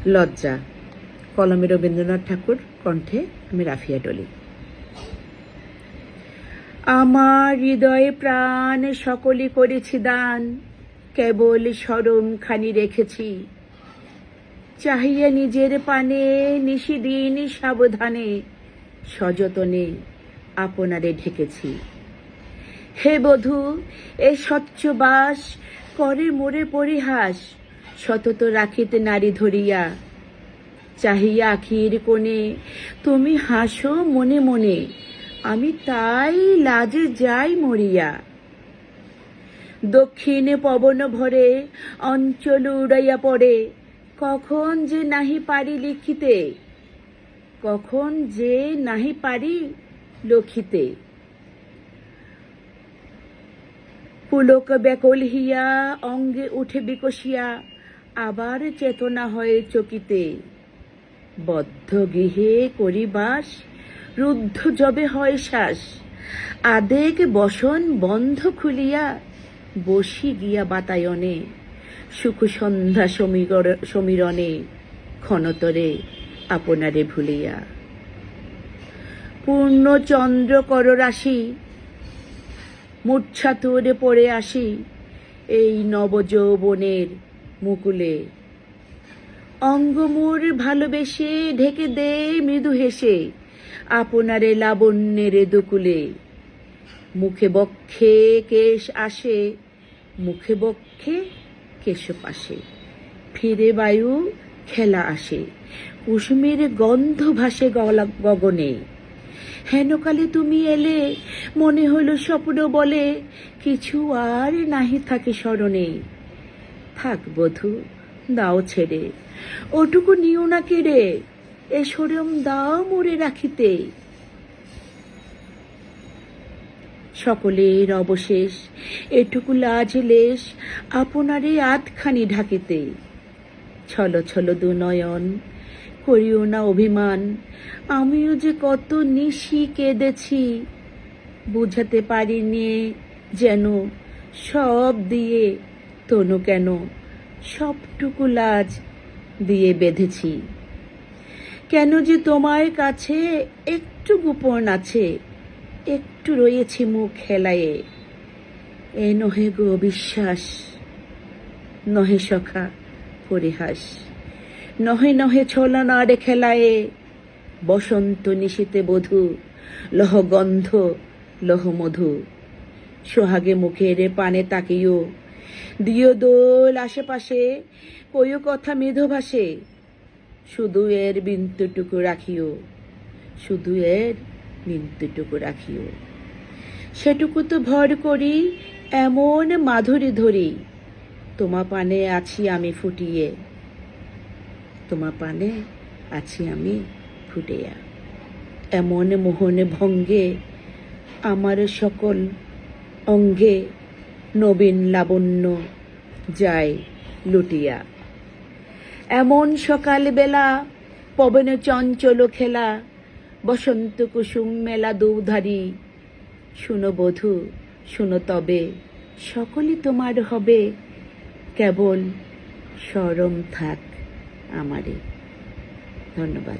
লজ্জা, কলমে রবীন্দ্রনাথ ঠাকুর, কণ্ঠে আমি রাফিয়া টলি। আমার হৃদয়ে প্রাণ সকলই করেছি দান, কেবল শরম খানি রেখেছি। চাহিয়া নিজের পানে নিশিদিন সাবধানে, সযতনে আপনারে ঢেকেছি। হে বধূ, এ স্বচ্ছ বাস করে মোরে পরিহাস, সতত রাখিতে নারী ধরিয়া। চাহিয়া আখির কোণে তুমি হাসো মনে মনে, আমি তাই লাজে যাই মরিয়া। দক্ষিণে পবন ভরে অঞ্চল উড়াইয়া পড়ে, কখন যে নাহি পারি লিখিতে, কখন যে নাহি পারি লখিতে। পুলক ব্যাকুল হিয়া অঙ্গে উঠে বিকশিয়া, আবার চেতনা হয়ে চকিতে। বদ্ধ গৃহে করি বাস, রুদ্ধ যবে হয় শ্বাস। আদেক বসন বন্ধ খুলিয়া, বসি গিয়া বাতায়নে। সুখ সন্ধ্যা সমীরণে, ক্ষণতরে আপনারে ভুলিয়া। পূর্ণ চন্দ্র কর রাশি, মূর্ছা তোরে পড়ে আসি, এই নবযৌবনের মুকুলে। অঙ্গমূর ভালোবেসে ঢেকে দে মৃদু হেসে, আপনারে লাবণ্যের দুকুলে। মুখে বক্ষে কেশ আসে, মুখে বক্ষে কেশ পাশে। ফিরে বায়ু খেলা আসে, কুসুমের গন্ধ ভাসে গগনে। হেনকালে তুমি এলে, মনে হলো স্বপ্ন বলে, কিছু আর নাহি থাকে স্মরণে। থাক বধূ, দাও ছেড়ে, ওটুকু নিও না কেড়ে, এ শরম দাও মোরে রাখিতে। সকলের অবশেষ এটুকু লাজ লেশ, আপনারে আধখানি ঢাকিতে। ছল ছল দুনয়ন, করিও না অভিমান, আমিও যে কত নিশি কেঁদেছি। বুঝাতে পারিনি যেন, সব দিয়ে তনু কেন, সবটুকু লাজ দিয়ে বেঁধেছি। কেন যে তোমার কাছে একটু গোপন আছে, একটু রয়েছি মুখ খেলায়ে। এ নহে গো বিশ্বাস, নহে সখা পরিহাস, নহে নহে ছলনার খেলায়ে। বসন্ত নিশীতে বধূ, লহ গন্ধ লহ মধু। সোহাগে মুখের পানে তাকিও, দিও দোল আশেপাশে, কইও কথা মৃদু ভাসে। শুধু এর বিন্দুটুকু রাখিও, শুধু এর বিন্দুটুকু রাখিও। সেটুকু তো ভর করি এমন মাধুরী ধরি, তোমা পানে আছি আমি ফুটিয়ে, তোমা পানে আছি আমি ফুটিয়া। এমন মোহনে ভঙ্গে আমার সকল অঙ্গে, নবীন লাবণ্য যায় লুটিয়া। এমন সকাল বেলা পবনে চঞ্চল খেলা, বসন্ত কুসুম মেলা দুধারি। শুনো বধূ, শুনো তবে, সকলই তোমার হবে, কেবল শরম থাক আমারে। ধন্যবাদ।